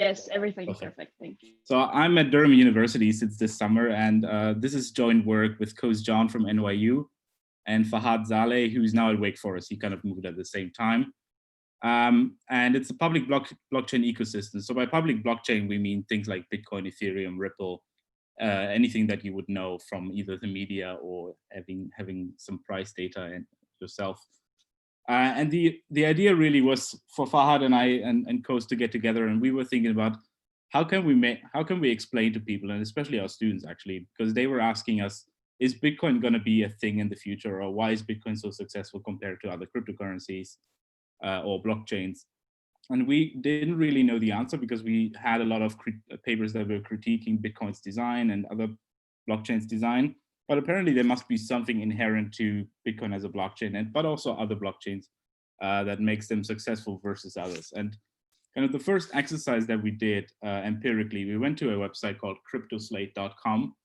Yes, everything Perfect. perfect. Thank you. So I'm at Durham University since this summer, and this is joint work with Coach John from NYU and Fahad Zaleh, who's now at Wake Forest. He kind of moved at the same time. And it's a public blockchain ecosystem. So by public blockchain, we mean things like Bitcoin, Ethereum, Ripple, anything that you would know from either the media or having some price data in yourself. And the idea really was for Fahad and I and Coach to get together, and we were thinking about how can we explain to people, and especially our students actually, because they were asking us, is Bitcoin going to be a thing in the future, or why is Bitcoin so successful compared to other cryptocurrencies or blockchains? And we didn't really know the answer because we had a lot of papers that were critiquing Bitcoin's design and other blockchains' design. But apparently there must be something inherent to Bitcoin as a blockchain, but also other blockchains that makes them successful versus others. And kind of the first exercise that we did empirically, we went to a website called cryptoslate.com,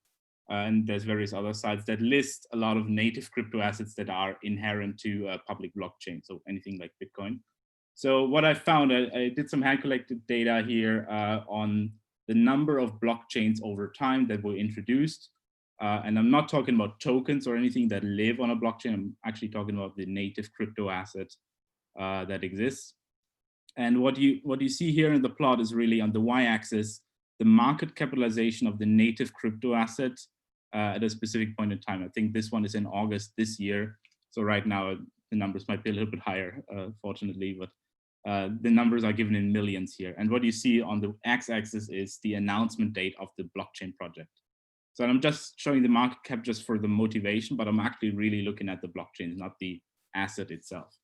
and there's various other sites that list a lot of native crypto assets that are inherent to public blockchain, so anything like Bitcoin. So what I found, I did some hand-collected data here on the number of blockchains over time that were introduced. And I'm not talking about tokens or anything that live on a blockchain. I'm actually talking about the native crypto asset that exists. And what you see here in the plot is really on the y-axis, the market capitalization of the native crypto asset at a specific point in time. I think this one is in August this year. So right now, the numbers might be a little bit higher, fortunately, but the numbers are given in millions here. And what you see on the x-axis is the announcement date of the blockchain project. So I'm just showing the market cap just for the motivation, but I'm actually really looking at the blockchain, not the asset itself.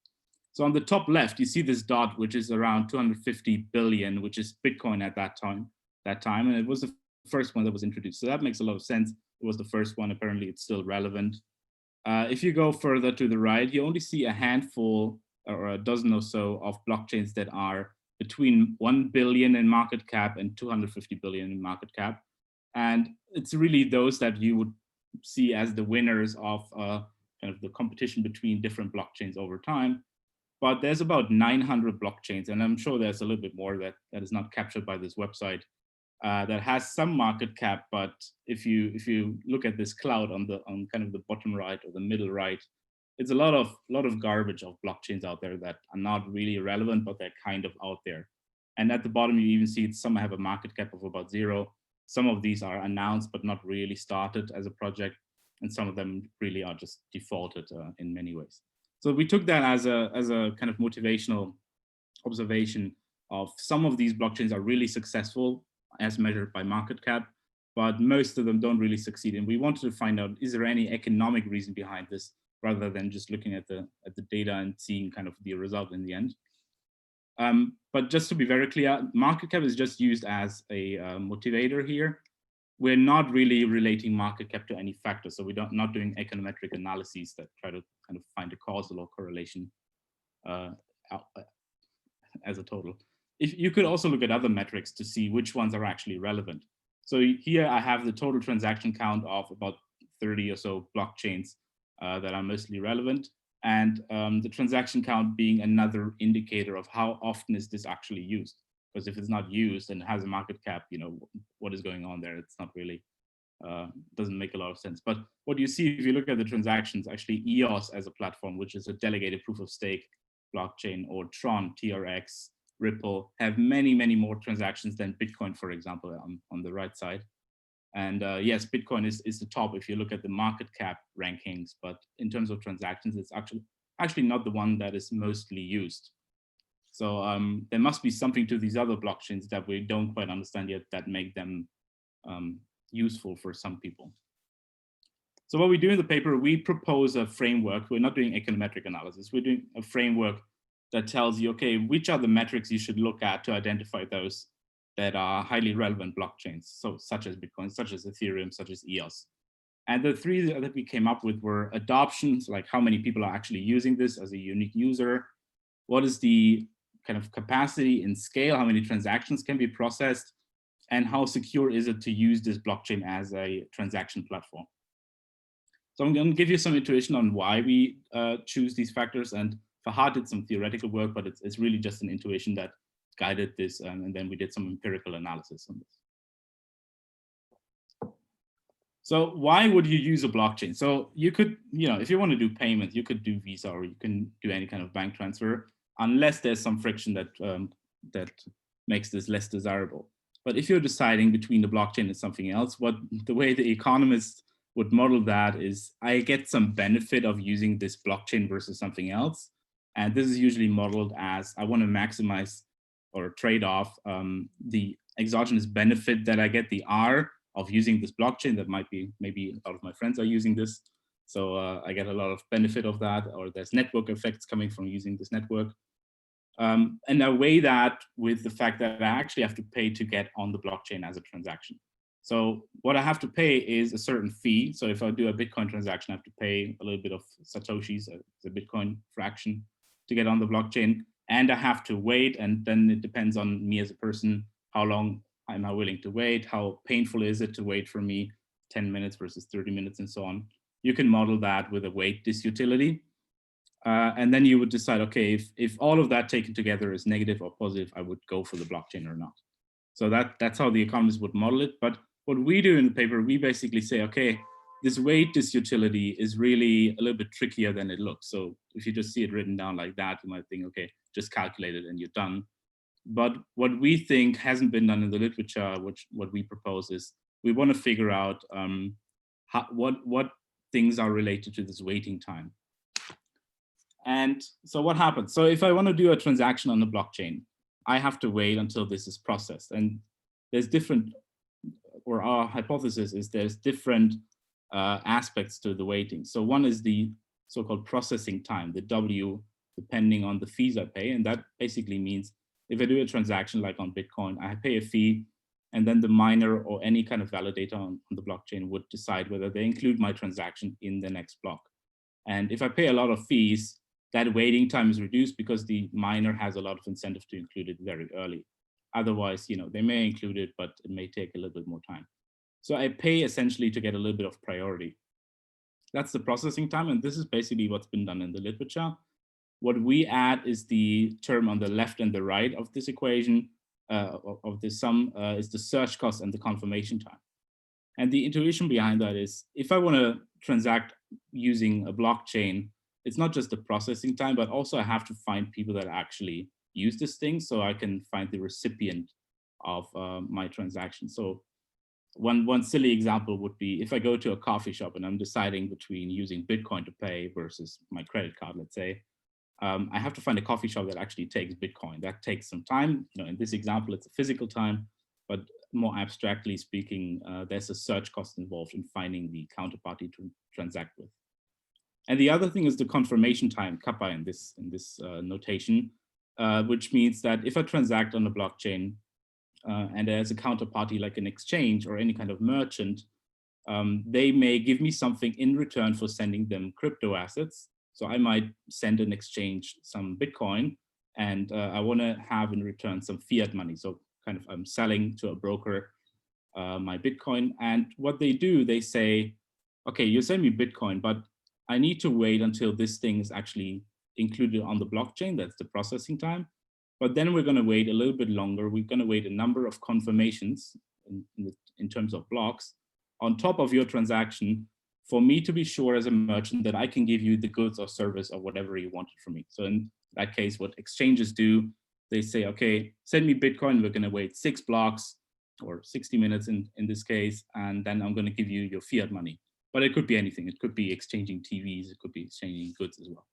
So on the top left, you see this dot, which is around 250 billion, which is Bitcoin at that time. And it was the first one that was introduced. So that makes a lot of sense. It was the first one. Apparently, it's still relevant. If you go further to the right, you only see a handful or a dozen or so of blockchains that are between 1 billion in market cap and 250 billion in market cap. And it's really those that you would see as the winners of kind of the competition between different blockchains over time. But there's about 900 blockchains, and I'm sure there's a little bit more that is not captured by this website that has some market cap. But if you look at this cloud on kind of the bottom right or the middle right, it's a lot of garbage of blockchains out there that are not really relevant, but they're kind of out there. And at the bottom, you even see some have a market cap of about 0. Some of these are announced but not really started as a project, and some of them really are just defaulted in many ways. So we took that as a kind of motivational observation of some of these blockchains are really successful as measured by market cap, but most of them don't really succeed. And we wanted to find out, is there any economic reason behind this, rather than just looking at the data and seeing kind of the result in the end. But just to be very clear, market cap is just used as a motivator here. We're not really relating market cap to any factor. So we're not doing econometric analyses that try to kind of find a causal or correlation as a total. If you could also look at other metrics to see which ones are actually relevant. So here I have the total transaction count of about 30 or so blockchains that are mostly relevant. And the transaction count being another indicator of how often is this actually used. Because if it's not used and has a market cap, what is going on there? It's not really, doesn't make a lot of sense. But what you see, if you look at the transactions, actually EOS as a platform, which is a delegated proof of stake blockchain, or Tron, TRX, Ripple, have many, many more transactions than Bitcoin, for example, on the right side. And yes, Bitcoin is the top if you look at the market cap rankings, but in terms of transactions, it's actually not the one that is mostly used. So there must be something to these other blockchains that we don't quite understand yet that make them useful for some people. So what we do in the paper, we propose a framework. We're not doing econometric analysis. We're doing a framework that tells you, okay, which are the metrics you should look at to identify those that are highly relevant blockchains, so such as Bitcoin, such as Ethereum, such as EOS. And the three that we came up with were adoptions, like how many people are actually using this as a unique user, what is the kind of capacity and scale, how many transactions can be processed, and how secure is it to use this blockchain as a transaction platform. So I'm going to give you some intuition on why we choose these factors. And Fahad did some theoretical work, but it's really just an intuition that guided this, and then we did some empirical analysis on this. So why would you use a blockchain? So you could, if you want to do payments, you could do Visa or you can do any kind of bank transfer, unless there's some friction that that makes this less desirable. But if you're deciding between the blockchain and something else, the way the economists would model that is, I get some benefit of using this blockchain versus something else. And this is usually modeled as, I want to maximize or trade off the exogenous benefit that I get, the R of using this blockchain. That might be, maybe a lot of my friends are using this. So I get a lot of benefit of that, or there's network effects coming from using this network. And I weigh that with the fact that I actually have to pay to get on the blockchain as a transaction. So what I have to pay is a certain fee. So if I do a Bitcoin transaction, I have to pay a little bit of Satoshis, the Bitcoin fraction, to get on the blockchain. And I have to wait. And then it depends on me as a person, how long am I willing to wait? How painful is it to wait for me 10 minutes versus 30 minutes and so on? You can model that with a weight disutility. And then you would decide, okay, if all of that taken together is negative or positive, I would go for the blockchain or not. So that's how the economists would model it. But what we do in the paper, we basically say, okay, this weight disutility is really a little bit trickier than it looks. So if you just see it written down like that, you might think, okay, just calculate it and you're done. But what we think hasn't been done in the literature, what we propose is, we want to figure out what things are related to this waiting time. And so what happens? So if I want to do a transaction on the blockchain, I have to wait until this is processed. And there's different, or our hypothesis is there's different aspects to the waiting. So one is the so-called processing time, the W, depending on the fees I pay. And that basically means if I do a transaction like on Bitcoin, I pay a fee, and then the miner or any kind of validator on the blockchain would decide whether they include my transaction in the next block. And if I pay a lot of fees, that waiting time is reduced because the miner has a lot of incentive to include it very early. Otherwise, they may include it, but it may take a little bit more time. So I pay essentially to get a little bit of priority. That's the processing time, and this is basically what's been done in the literature. What we add is the term on the left and the right of this equation, of this sum, is the search cost and the confirmation time. And the intuition behind that is, if I want to transact using a blockchain, it's not just the processing time, but also I have to find people that actually use this thing so I can find the recipient of my transaction. So one silly example would be, if I go to a coffee shop and I'm deciding between using Bitcoin to pay versus my credit card, let's say, I have to find a coffee shop that actually takes Bitcoin. That takes some time. In this example, it's a physical time, but more abstractly speaking, there's a search cost involved in finding the counterparty to transact with. And the other thing is the confirmation time, kappa in this notation, which means that if I transact on a blockchain and there's a counterparty like an exchange or any kind of merchant, they may give me something in return for sending them crypto assets. So I might send an exchange some Bitcoin, and I want to have in return some fiat money. So kind of I'm selling to a broker my Bitcoin. And what they do, they say, okay, you send me Bitcoin, but I need to wait until this thing is actually included on the blockchain. That's the processing time. But then we're going to wait a little bit longer. We're going to wait a number of confirmations in terms of blocks on top of your transaction for me to be sure as a merchant that I can give you the goods or service or whatever you wanted from me. So in that case, what exchanges do, they say, okay, send me Bitcoin. We're going to wait 6 blocks or 60 minutes in this case, and then I'm going to give you your fiat money. But it could be anything. It could be exchanging TVs. It could be exchanging goods as well.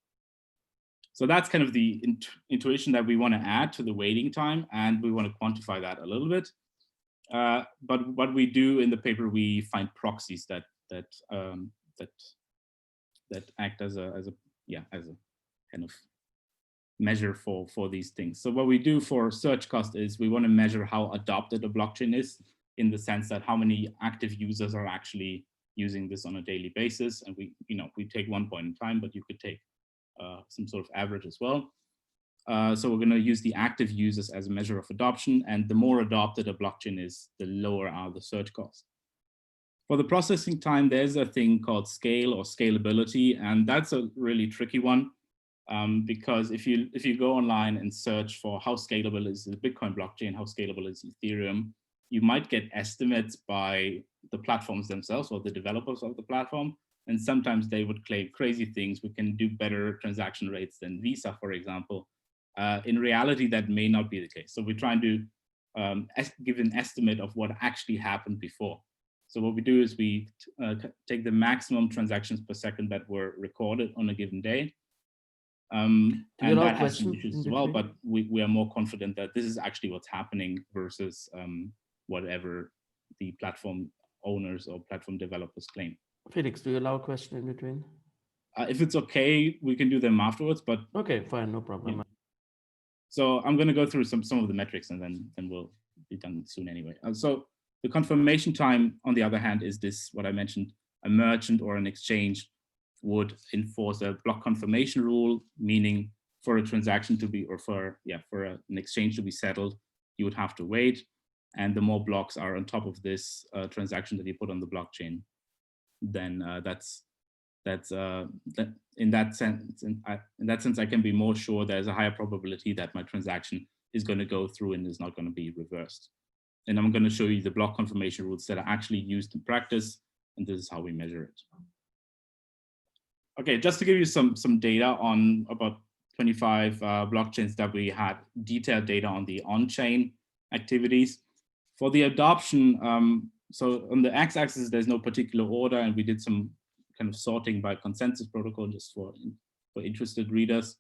So that's kind of the intuition that we want to add to the waiting time, and we want to quantify that a little bit. But what we do in the paper, we find proxies that act as a kind of measure for these things. So what we do for search cost is we want to measure how adopted a blockchain is, in the sense that how many active users are actually using this on a daily basis. And we take one point in time, but you could take some sort of average as well. So we're going to use the active users as a measure of adoption, and the more adopted a blockchain is, the lower are the search costs. For the processing time, there's a thing called scale or scalability, and that's a really tricky one. because if you go online and search for how scalable is the Bitcoin blockchain, how scalable is Ethereum, you might get estimates by the platforms themselves or the developers of the platform. And sometimes they would claim crazy things. We can do better transaction rates than Visa, for example. In reality, that may not be the case. So we're trying to give an estimate of what actually happened before. So what we do is we take the maximum transactions per second that were recorded on a given day. And that has some issues as well, but we are more confident that this is actually what's happening versus whatever the platform owners or platform developers claim. Felix, do you allow a question in between? If it's okay, we can do them afterwards, but okay, fine, no problem. Yeah. So I'm going to go through some of the metrics, and then we'll be done soon anyway. So the confirmation time, on the other hand, is this, what I mentioned: a merchant or an exchange would enforce a block confirmation rule, meaning for a transaction to be, or for an exchange to be settled, you would have to wait. And the more blocks are on top of this transaction that you put on the blockchain, then in that sense, I can be more sure there's a higher probability that my transaction is going to go through and is not going to be reversed. And I'm going to show you the block confirmation rules that are actually used in practice, and this is how we measure it. Okay, just to give you some data on about 25 blockchains that we had detailed data on the on-chain activities. For the adoption, so on the x-axis, there's no particular order, and we did some kind of sorting by consensus protocol just for interested readers.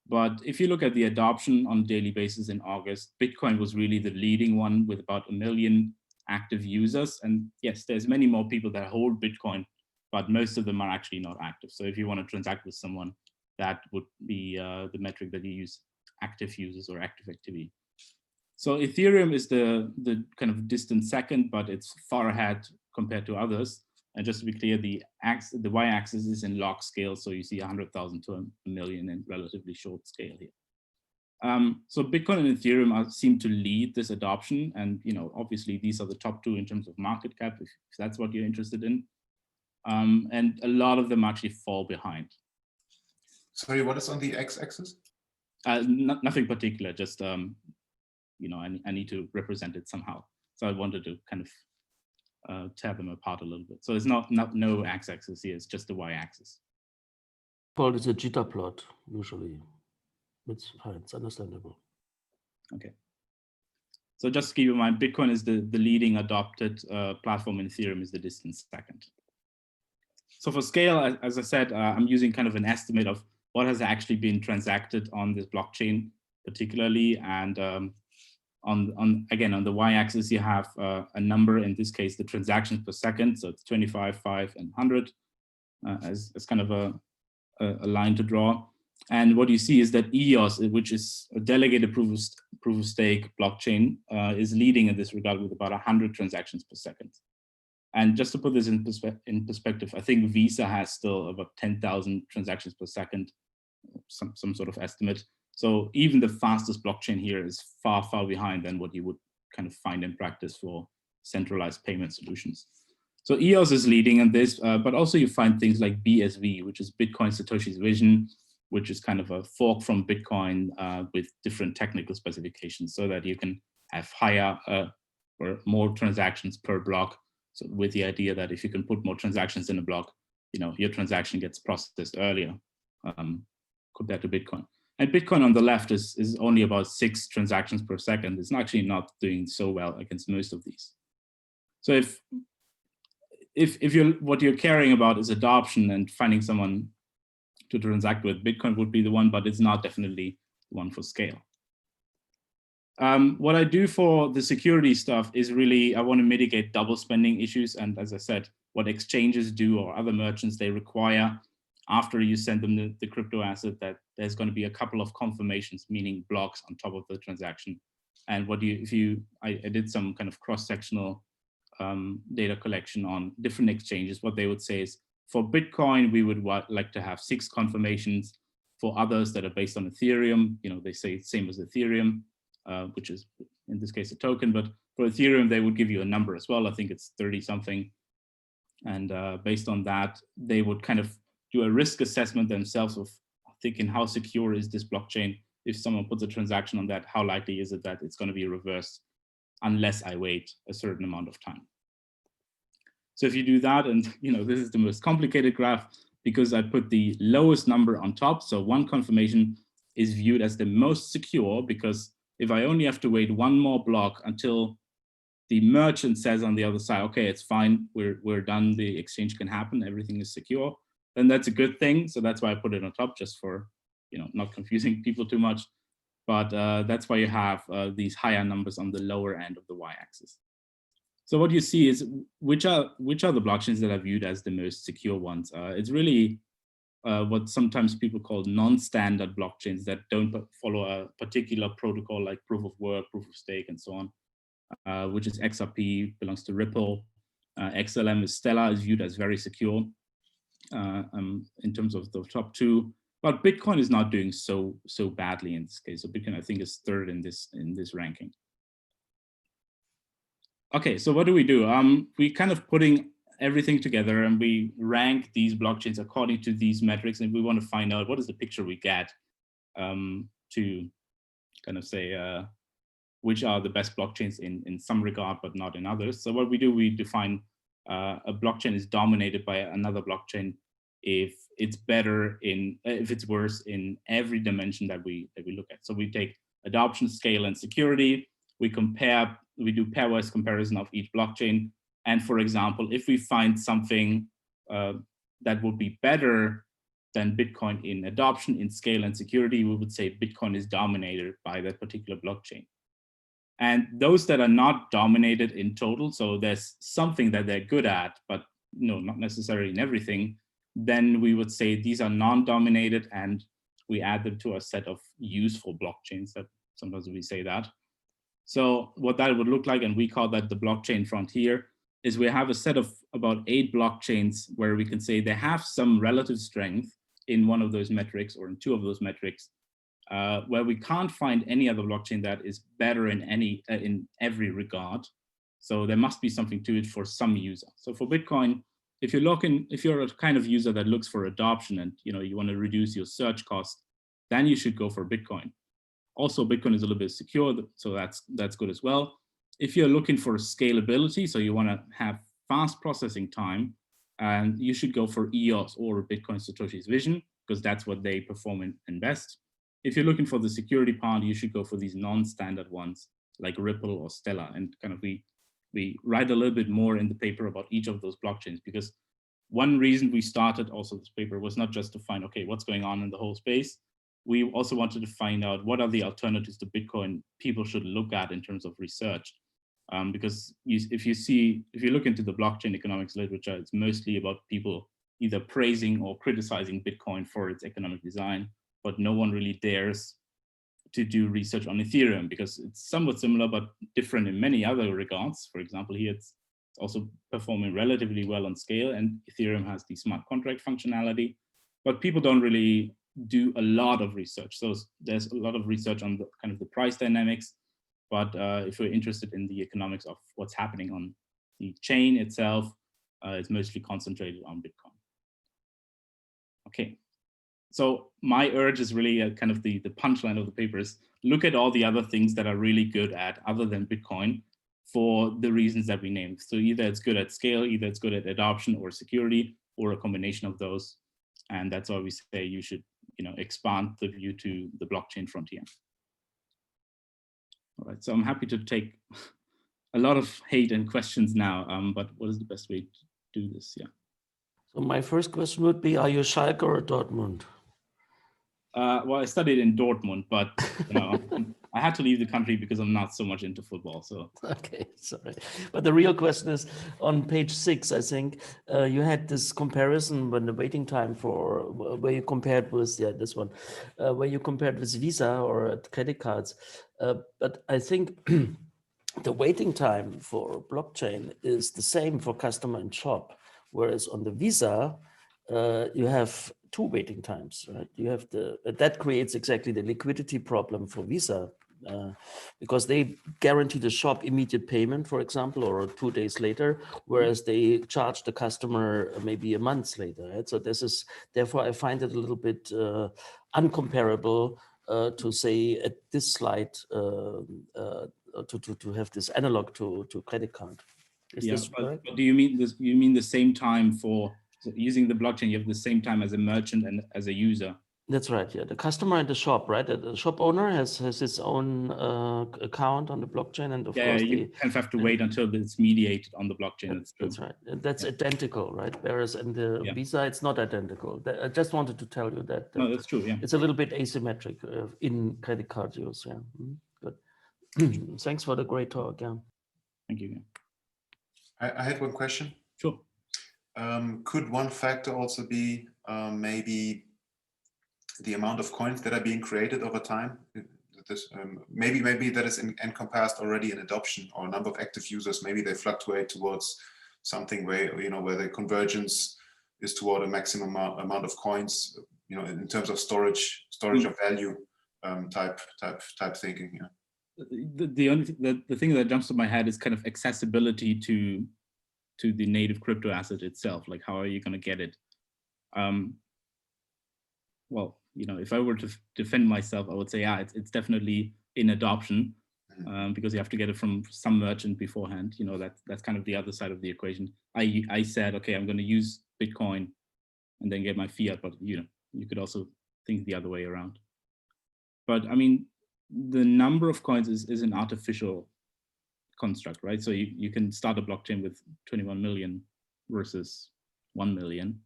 But if you look at the adoption on a daily basis in August, Bitcoin was really the leading one with about 1 million active users. And yes, there's many more people that hold Bitcoin, but most of them are actually not active. So if you want to transact with someone, that would be the metric that you use: active users or active activity. So Ethereum is the kind of distant second, but it's far ahead compared to others. And just to be clear, the y-axis is in log scale, so you see 100,000 to 1 million in relatively short scale here. So Bitcoin and Ethereum seem to lead this adoption, and obviously these are the top two in terms of market cap, if that's what you're interested in. And a lot of them actually fall behind. Sorry, what is on the x-axis? Nothing particular, just I need to represent it somehow. So I wanted to kind of tear them apart a little bit. So it's not no x-axis here, it's just the y-axis. Well, it's a jitter plot, usually. It's fine, it's understandable. Okay. So just keep in mind, Bitcoin is the leading adopted platform, and Ethereum is the distant second. So for scale, as I said, I'm using kind of an estimate of what has actually been transacted on this blockchain particularly. And on the y-axis, you have a number, in this case, the transactions per second. So it's 25, 5, and 100 as kind of a line to draw. And what you see is that EOS, which is a delegated proof of stake blockchain, is leading in this regard with about 100 transactions per second. And just to put this in perspective, I think Visa has still about 10,000 transactions per second, some sort of estimate. So even the fastest blockchain here is far, far behind than what you would kind of find in practice for centralized payment solutions. So EOS is leading in this, but also you find things like BSV, which is Bitcoin Satoshi's Vision, which is kind of a fork from Bitcoin with different technical specifications so that you can have higher or more transactions per block. So with the idea that if you can put more transactions in a block, your transaction gets processed earlier compared to Bitcoin. And Bitcoin on the left is only about 6 transactions per second. It's actually not doing so well against most of these. So if what you're caring about is adoption and finding someone to transact with, Bitcoin would be the one, but it's not definitely the one for scale. What I do for the security stuff is really, I want to mitigate double spending issues. And as I said, what exchanges do or other merchants, they require after you send them the crypto asset that there's going to be a couple of confirmations, meaning blocks on top of the transaction. And I did some kind of cross-sectional data collection on different exchanges. What they would say is, for Bitcoin, we would like to have 6 confirmations. For others that are based on Ethereum, they say same as Ethereum, which is in this case a token, but for Ethereum, they would give you a number as well. I think it's 30 something. And based on that, they would kind of do a risk assessment themselves of thick and how secure is this blockchain? If someone puts a transaction on that, how likely is it that it's going to be reversed unless I wait a certain amount of time? So if you do that, and this is the most complicated graph because I put the lowest number on top. So one confirmation is viewed as the most secure, because if I only have to wait one more block until the merchant says on the other side, okay, it's fine, we're done, the exchange can happen, everything is secure, then that's a good thing. So that's why I put it on top, just for not confusing people too much. But that's why you have these higher numbers on the lower end of the y-axis. So what you see is which are the blockchains that are viewed as the most secure ones. It's really what sometimes people call non-standard blockchains that don't follow a particular protocol like proof of work, proof of stake, and so on, which is XRP, belongs to Ripple. XLM is Stellar, is viewed as very secure in terms of the top two. But Bitcoin is not doing so badly in this case. So Bitcoin, I think, is third in this ranking. Okay, so what do? We kind of putting everything together, and we rank these blockchains according to these metrics, and we want to find out what is the picture we get to kind of say which are the best blockchains in some regard, but not in others. So what we do, we define a blockchain is dominated by another blockchain if it's if it's worse in every dimension that we look at. So we take adoption, scale, and security. We do pairwise comparison of each blockchain. And for example, if we find something that would be better than Bitcoin in adoption, in scale, and security, we would say Bitcoin is dominated by that particular blockchain. And those that are not dominated in total, so there's something that they're good at, but not necessarily in everything, then we would say these are non-dominated, and we add them to a set of useful blockchains. That sometimes we say that. So what that would look like, and we call that the blockchain frontier, is we have a set of about 8 blockchains where we can say they have some relative strength in one of those metrics or in 2 of those metrics, where we can't find any other blockchain that is better in every regard. So there must be something to it for some user. So for Bitcoin, if you're a kind of user that looks for adoption and you want to reduce your search cost, then you should go for Bitcoin. Also, Bitcoin is a little bit secure, so that's good as well. If you're looking for scalability, so you want to have fast processing time, and you should go for EOS or Bitcoin Satoshi's Vision, because that's what they perform in best. If you're looking for the security part, you should go for these non-standard ones like Ripple or Stellar. And kind of we write a little bit more in the paper about each of those blockchains, because one reason we started also this paper was not just to find, okay, what's going on in the whole space. We also wanted to find out what are the alternatives to Bitcoin people should look at in terms of research. Because if you look into the blockchain economics literature, it's mostly about people either praising or criticizing Bitcoin for its economic design, but no one really dares to do research on Ethereum because it's somewhat similar, but different in many other regards. For example, here it's also performing relatively well on scale, and Ethereum has the smart contract functionality, but people don't really do a lot of research. So there's a lot of research on the kind of the price dynamics, but if we're interested in the economics of what's happening on the chain itself, it's mostly concentrated on Bitcoin. Okay, so my urge is really kind of the punchline of the paper is look at all the other things that are really good at other than Bitcoin for the reasons that we named. So either it's good at scale, either it's good at adoption or security, or a combination of those. And that's why we say you should expand the view to the blockchain frontier. All right, so I'm happy to take a lot of hate and questions now, but what is the best way to do this? Yeah. So my first question would be, are you Schalke or Dortmund? Well, I studied in Dortmund, but I had to leave the country because I'm not so much into football. So okay, sorry. But the real question is on page 6, I think you had this comparison when the waiting time for where you compared with this one, where you compared with Visa or credit cards. But I think the waiting time for blockchain is the same for customer and shop, whereas on the Visa you have 2 waiting times, right? You have that creates exactly the liquidity problem for Visa, because they guarantee the shop immediate payment, for example, or 2 days later, whereas they charge the customer maybe a month later. Right? So this is, therefore, I find it a little bit uncomparable to say at this slide to have this analog to credit card. Is Yeah, this correct? but do you mean this? You mean the same time for using the blockchain? You have the same time as a merchant and as a user. That's right. Yeah, the customer and the shop, right? The shop owner has his own account on the blockchain, and of course, you kind of have to wait until it's mediated on the blockchain. That's true. That's right. And that's identical, right? Whereas in the Visa, it's not identical. I just wanted to tell you that. No, that's true. Yeah, it's a little bit asymmetric in credit card use. Yeah, good. Thanks for the great talk. Yeah. Thank you. I had one question. Sure. Could one factor also be maybe the amount of coins that are being created over time? Maybe that is encompassed already in adoption or number of active users. Maybe they fluctuate towards something where where the convergence is toward a maximum amount of coins. In terms of storage of value type thinking. Yeah. The thing that jumps to my head is kind of accessibility to the native crypto asset itself. Like, how are you going to get it? Well, if I were to defend myself, I would say, yeah, it's definitely in adoption, because you have to get it from some merchant beforehand. That's kind of the other side of the equation. I said, okay, I'm going to use Bitcoin and then get my fiat, but you could also think the other way around. But I mean, the number of coins is an artificial construct, right? So you can start a blockchain with 21 million versus 1 million.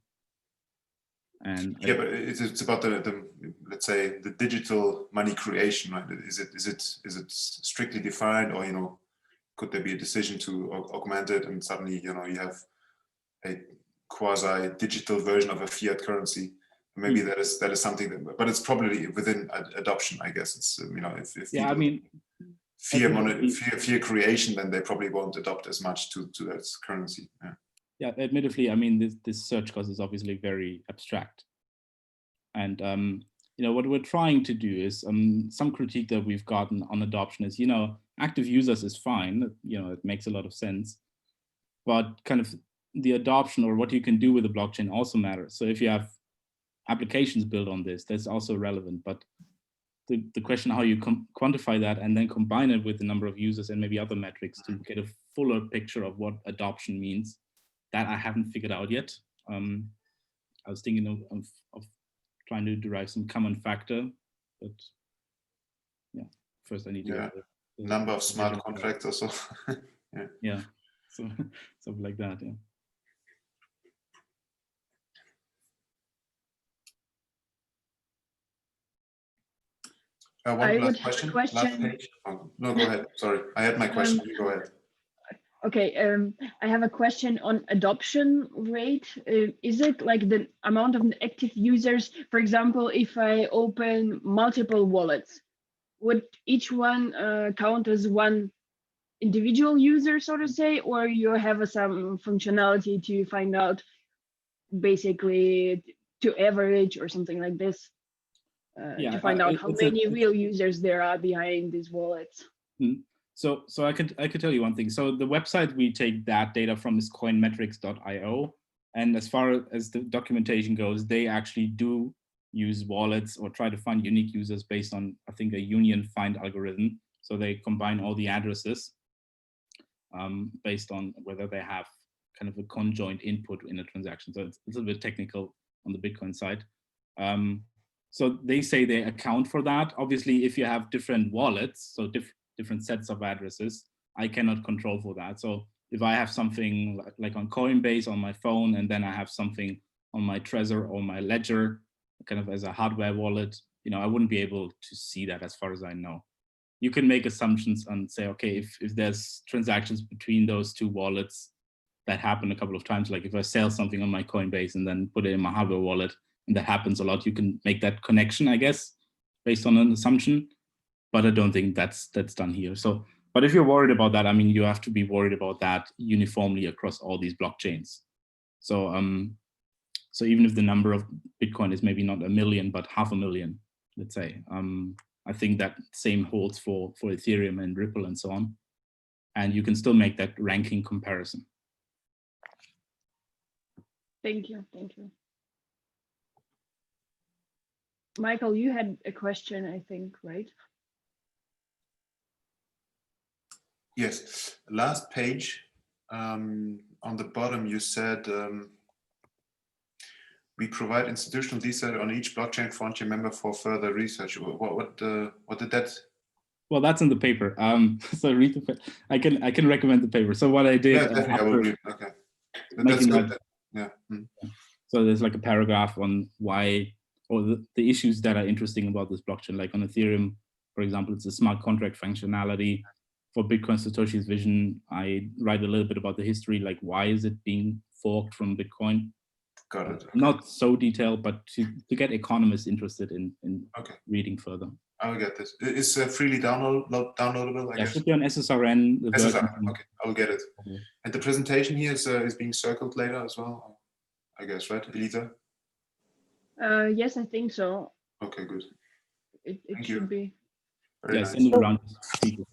And yeah, but it's about the let's say the digital money creation, right? Is it strictly defined, or could there be a decision to augment it, and suddenly you have a quasi digital version of a fiat currency? Maybe that is something but it's probably within adoption, I guess. It's if yeah, I mean, fear creation, then they probably won't adopt as much to that currency. Yeah. Yeah, admittedly, I mean, this search cost is obviously very abstract. And, what we're trying to do is some critique that we've gotten on adoption is, active users is fine. It makes a lot of sense. But kind of the adoption or what you can do with the blockchain also matters. So if you have applications built on this, that's also relevant. But the question how you quantify that and then combine it with the number of users and maybe other metrics to get a fuller picture of what adoption means, that I haven't figured out yet. I was thinking of trying to derive some common factor, but yeah, first I need to get the number of smart contracts or so. Yeah, so something like that. Yeah. One last question. Last page. Oh, no, go ahead. Sorry, I had my question. You go ahead. Okay, I have a question on adoption rate. Is it like the amount of active users? For example, if I open multiple wallets, would each one count as one individual user, so to say, or you have some functionality to find out basically to average or something like this to find out how many real users there are behind these wallets? So I could tell you one thing. So the website we take that data from is coinmetrics.io. And as far as the documentation goes, they actually do use wallets or try to find unique users based on, I think, a union find algorithm. So they combine all the addresses based on whether they have kind of a conjoint input in a transaction. So it's a little bit technical on the Bitcoin side. So they say they account for that. Obviously, if you have different wallets, so different sets of addresses, I cannot control for that. So if I have something like on Coinbase on my phone, and then I have something on my Trezor or my Ledger, kind of as a hardware wallet, I wouldn't be able to see that as far as I know. You can make assumptions and say, okay, if there's transactions between those two wallets that happen a couple of times, like if I sell something on my Coinbase and then put it in my hardware wallet, and that happens a lot, you can make that connection, I guess, based on an assumption. But I don't think that's done here. So, but if you're worried about that, I mean, you have to be worried about that uniformly across all these blockchains. So, so even if the number of Bitcoin is maybe not 1 million, but 500,000, let's say, I think that same holds for Ethereum and Ripple and so on. And you can still make that ranking comparison. Thank you. Thank you. Michael, you had a question, I think, right? Yes, last page, on the bottom, you said, we provide institutional detail on each blockchain frontier member for further research. What did that? Well, that's in the paper. So read the. I can recommend the paper. So what I did. Yeah, definitely. I will read. Okay, that's good. Yeah. So there's like a paragraph on why, or the issues that are interesting about this blockchain. Like on Ethereum, for example, it's a smart contract functionality. For Bitcoin Satoshi's vision, I write a little bit about the history, like why is it being forked from Bitcoin? Got it. Okay. Not so detailed, but to get economists interested in reading further. I'll get this. It's freely downloadable, I guess. It should be on SSRN. SSRN, okay, I'll get it. Okay. And the presentation here is being circled later as well, I guess, right, Elisa? Yes, I think so. Okay, good. It should be. Very nice. Around people,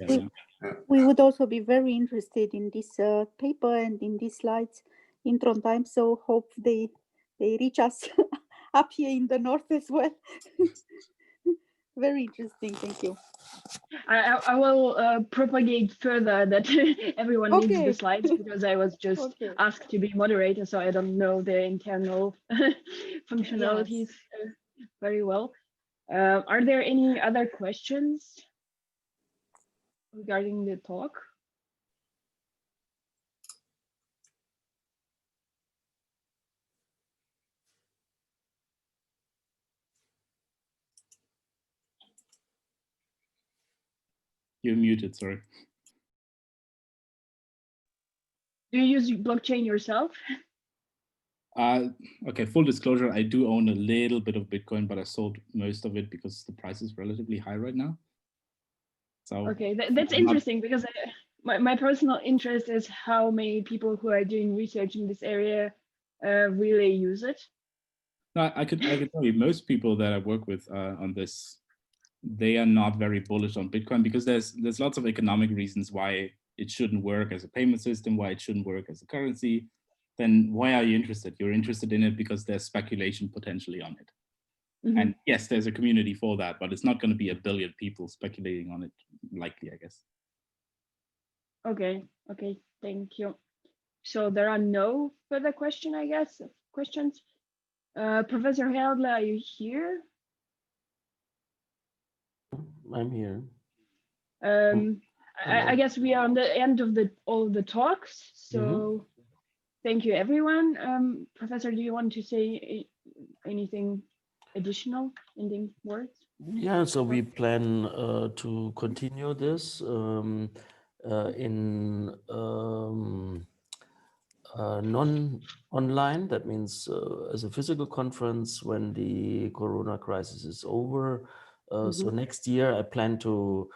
we would also be very interested in this paper and in these slides in Trondheim, so hope they reach us up here in the north as well. Very interesting, thank you. I will propagate further that everyone needs the slides, because I was just asked to be moderator, so I don't know the internal functionalities very well. Are there any other questions regarding the talk? You're muted, sorry. Do you use blockchain yourself? Okay, full disclosure, I do own a little bit of Bitcoin, but I sold most of it because the price is relatively high right now. So okay, that's interesting, because my personal interest is how many people who are doing research in this area really use it. No, I could tell you, most people that I work with on this, they are not very bullish on Bitcoin, because there's lots of economic reasons why it shouldn't work as a payment system, why it shouldn't work as a currency. Then why are you interested? You're interested in it because there's speculation potentially on it. Mm-hmm. And yes, there's a community for that, but it's not going to be a billion people speculating on it, likely, I guess. Okay, thank you. So there are no further questions. Professor Heldler, are you here? I'm here. I guess we are on the end of all the talks. So thank you, everyone. Professor, do you want to say anything additional, ending words? Yeah, so we plan to continue this in non-online. That means as a physical conference when the Corona crisis is over. So next year I plan to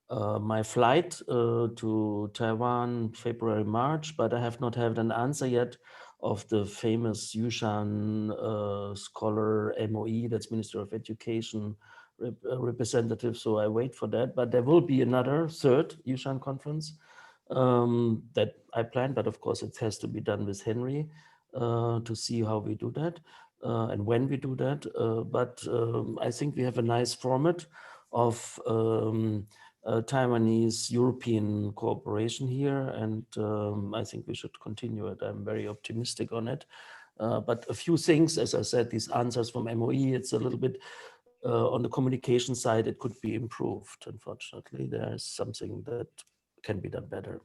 my flight to Taiwan, February, March, but I have not had an answer yet of the famous Yushan scholar MOE, that's Minister of Education representative. So I wait for that, but there will be another third Yushan conference that I plan, but of course it has to be done with Henry to see how we do that and when we do that. But I think we have a nice format of Taiwanese European cooperation here, and I think we should continue it. I'm very optimistic on it. But a few things, as I said, these answers from MOE, it's a little bit on the communication side, it could be improved. Unfortunately, there's something that can be done better.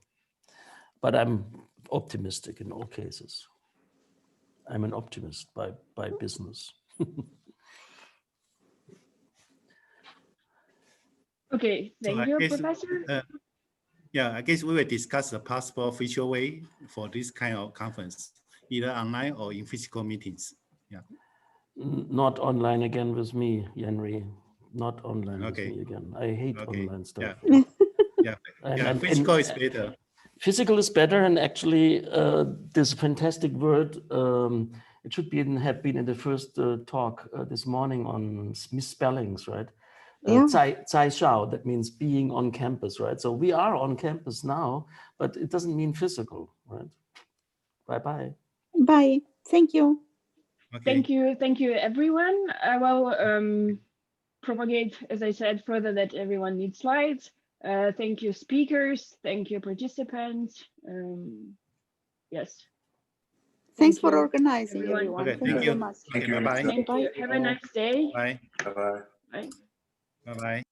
But I'm optimistic in all cases. I'm an optimist by business. Okay, thank you, Professor. Yeah, I guess we will discuss the possible future way for this kind of conference, either online or in physical meetings. Yeah. Not online again with me, Henry. Not online with me again. I hate online stuff. Yeah, physical is better. Physical is better, and actually, this fantastic word, it should have been in the first talk this morning on misspellings, right? Yeah. Zai Shao, that means being on campus, right? So we are on campus now, but it doesn't mean physical, right? Bye-bye. Bye. Thank you. Okay. Thank you, everyone. I will propagate, as I said, further that everyone needs slides. Thank you, speakers. Thank you, participants. Yes. Thanks Thank for you, organizing, everyone. everyone. Okay. Thank you very much. Thank Okay. you. Bye-bye. Thank you. Have a nice day. Bye. Bye-bye. Bye. Bye-bye.